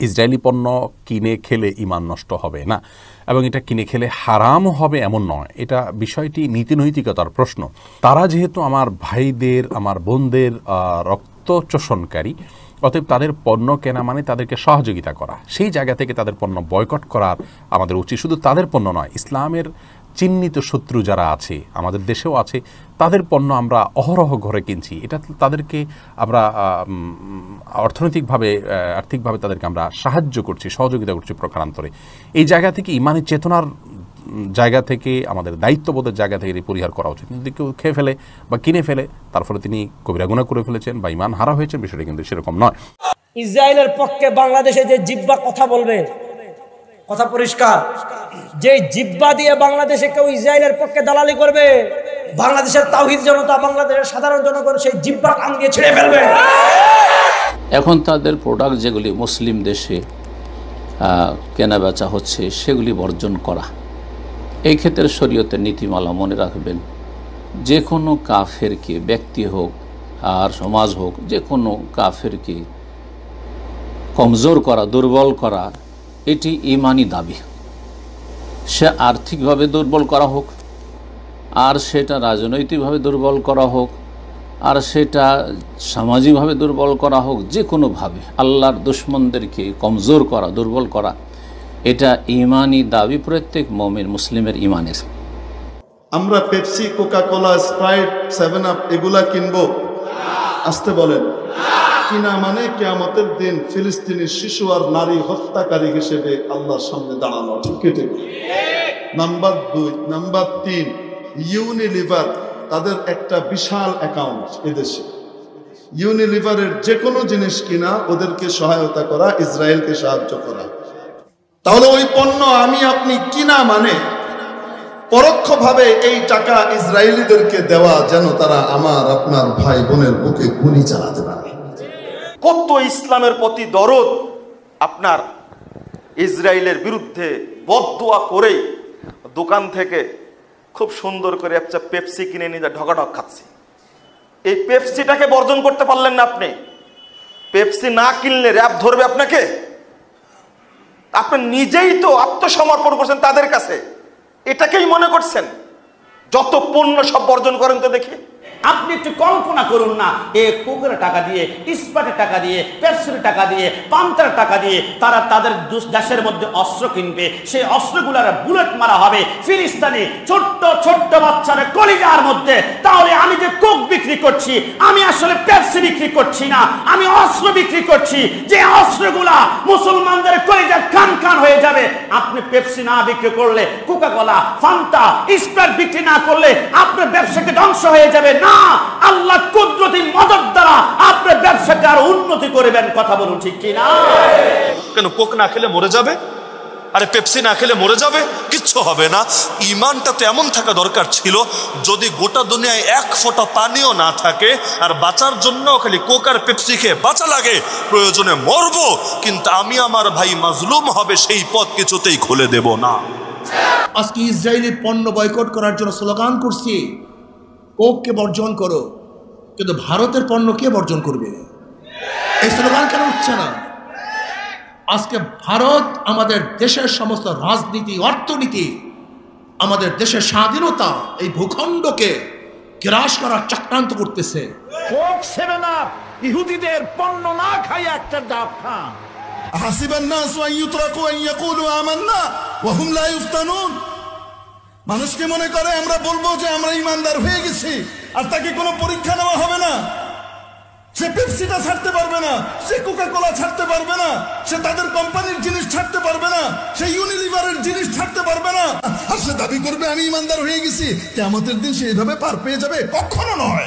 Israeli পণ্য কিনে খেলে ঈমান নষ্ট হবে না, এবং এটা কিনে খেলে হারামও হবে এমন নয়। এটা বিষয়টি নীতিনৈতিকতার প্রশ্ন। তারা যেহেতু আমার ভাইদের, আমার বোনদের রক্তচোষণকারী, অতএব তাদের পণ্য কেনা মানে তাদেরকে সহযোগিতা করা। সেই জায়গা থেকে তাদের পণ্য বয়কট করার আমাদের উচিত। শুধু তাদের পণ্য নয়, ইসলামের চিহ্নিত শত্রু যারা আছে, আমাদের দেশেও আছে, তাদের পণ্য আমরা অহরহ ঘরে কিনছি। এটা তাদেরকে আমরা আর্থিকভাবে তাদেরকে আমরা সাহায্য করছি, সহযোগিতা করছি প্রকারান্তরে। এই জায়গা থেকে ইমানের চেতনার জায়গা থেকে, আমাদের দায়িত্ববোধের জায়গা থেকে পরিহার করা উচিত। যদি কেউ খেয়ে ফেলে বা কিনে ফেলে, তার ফলে তিনি কবিরা গুনাহ করে ফেলেছেন বা ইমান হারা হয়েছেন, বিষয়টা কিন্তু সেরকম নয়। ইসরায়েলের পক্ষে বাংলাদেশে যে জিহ্বা কথা বলবে, কথা পরিষ্কার, যে জিহ্বা দিয়ে বাংলাদেশে কেউ ইসরায়েলের পক্ষে দালালি করবে, বাংলাদেশের তাওহীদ জনতা, বাংলাদেশের সাধারণ জনগণ সেই জিহ্বা টান দিয়ে ছিঁড়ে ফেলবে। এখন তাদের প্রোডাক্ট যেগুলি মুসলিম দেশে কেনা বেচা হচ্ছে, সেগুলি বর্জন করা। এই ক্ষেত্রে শরীয়তের নীতিমালা মনে রাখবেন, যে কোনো কাফেরকে, ব্যক্তি হোক আর সমাজ হোক, যে কোনো কাফেরকে কমজোর করা, দুর্বল করা, এটি ঈমানি দাবি। সে আর্থিকভাবে দুর্বল করা হোক, আর সেটা রাজনৈতিকভাবে দুর্বল করা হোক, আর সেটা সামাজিকভাবে দুর্বল করা হোক, যে কোনোভাবে আল্লাহর দুশমনদেরকে কমজোর করা, দুর্বল করা, এটা ঈমানি দাবি, প্রত্যেক মুমিন মুসলিমের ঈমানের। আমরা Pepsi, Coca Cola, Sprite, 7 up এগুলা কিনবো? আসতে বলেন। কিনা মানে কিয়ামতের দিন ফিলিস্তিনি শিশু আর নারী হত্যাকারী হিসেবে আল্লাহর সামনে দাঁড়ানো। ঠিক ঠিক। নাম্বার 2। নাম্বার 3, ইউনিলিভার, তাদের একটা বিশাল অ্যাকাউন্ট এদেশে। ইউনিলিভারের যে কোনো জিনিস কিনা, ওদেরকে সহায়তা করা, ইসরায়েলকে সাহায্য করা। তাহলে ওই পণ্য আমি আপনি কিনা মানে পরোক্ষভাবে এই টাকা ইসরায়েলিদেরকে দেওয়া, যেন তারা আমার আপনার ভাই বোনের বুকে গুলি চালাতে পারে। কত ইসলামের প্রতি দরদ আপনার ইসরায়েলের বিরুদ্ধে বদদুয়া করে দোকান থেকে খুব সুন্দর করে একটা পেপসি কিনে নিয়ে ঢকাঢক খাচ্ছি। এই পেপসিটাকে বর্জন করতে পারলেন না আপনি। পেপসি না কিনলে র‍্যাব ধরবে আপনাকে। আপনি নিজেই তো আত্মসমর্পণ করছেন তাদের কাছে, এটাকেই মনে করছেন যত পণ্য সব বর্জন করেন তো দেখি। আপনি একটু কল্পনা করুন না, কোকের টাকা দিয়ে, ইস্পাতের টাকা দিয়ে, পেপসির টাকা দিয়ে, পান্তার টাকা দিয়ে তারা তাদের দেশের মধ্যে অস্ত্র কিনবে। সেই অস্ত্রগুলোর বুলেট মারা হবে ফিলিস্তিনি ছোট্ট ছোট্ট বাচ্চার কলিজার মধ্যে। তাহলে আমি যে কোক বিক্রি করছি, আমি আসলে পেপসি বিক্রি করছি না, আমি অস্ত্র বিক্রি করছি। যে অস্ত্রগুলা মুসলমানদের কলিজা কান কান হয়ে যাবে। আপনি পেপসি না বিক্রি করলে, কোকা কোলা, ফান্তা, স্প্রাইট বিক্রি না করলে আপনার ব্যবসাকে ধ্বংস হয়ে যাবে না। আল্লাহ কুদরতি মদদ দ্বারা আপনার ব্যবসাকে আরো উন্নতি করবেন। কথা বলুন ঠিক কি না? কেন কোক না খেলে মরে যাবে? আরে পেপসি না খেলে মরে যাবে? কিচ্ছু হবে না। ঈমানটা তো এমন থাকা দরকার ছিল, যদি গোটা দুনিয়ায় এক ফোঁটা পানিও না থাকে আর বাঁচার জন্য খালি কোক আর পেপসি খেয়ে বাঁচা লাগে, প্রয়োজনে মরবো, কিন্তু আমি আমার ভাই মাজলুম হবে সেই পথ কিছুতেই খুলে দেব না। আজকে ইসরায়েলি পণ্য বয়কট করার জন্য স্লোগান করছি, কোককে বর্জন করো, কিন্তু ভারতের পণ্য কে বর্জন করবে? এই স্লোগান কেন উঠছে না? আজকে ভারত আমাদের দেশের সমস্ত রাজনীতি, অর্থনীতি, আমাদের দেশের স্বাধীনতা, এই ভূখণ্ডকে গ্রাস করার চক্রান্ত করতেছে। কোক 7 আপ ইহুদিদের পণ্য না খাই একটা ডাব খান। হাসিবান নাস ওয়া ইউতরাকু আন ইয়াকুলু আমান্না ওয়া হুম লা ইফতানুন। মানুষকে মনে করে আমরা বলবো যে আমরা ইমানদার হয়ে গেছি, আর তাকে কোনো পরীক্ষা নেওয়া হবে না। সে পেপসিটা ছাড়তে পারবে না, সে কোকা কোলা ছাড়তে পারবে না, সে তাদের কোম্পানির জিনিস ছাড়তে পারবে না, সে ইউনিলিভারের জিনিস ছাড়তে পারবে না, আর সে দাবি করবে আমি ইমানদার হয়ে গেছি। কিয়ামতের দিন সে এইভাবে পার পেয়ে যাবে? কখনো নয়।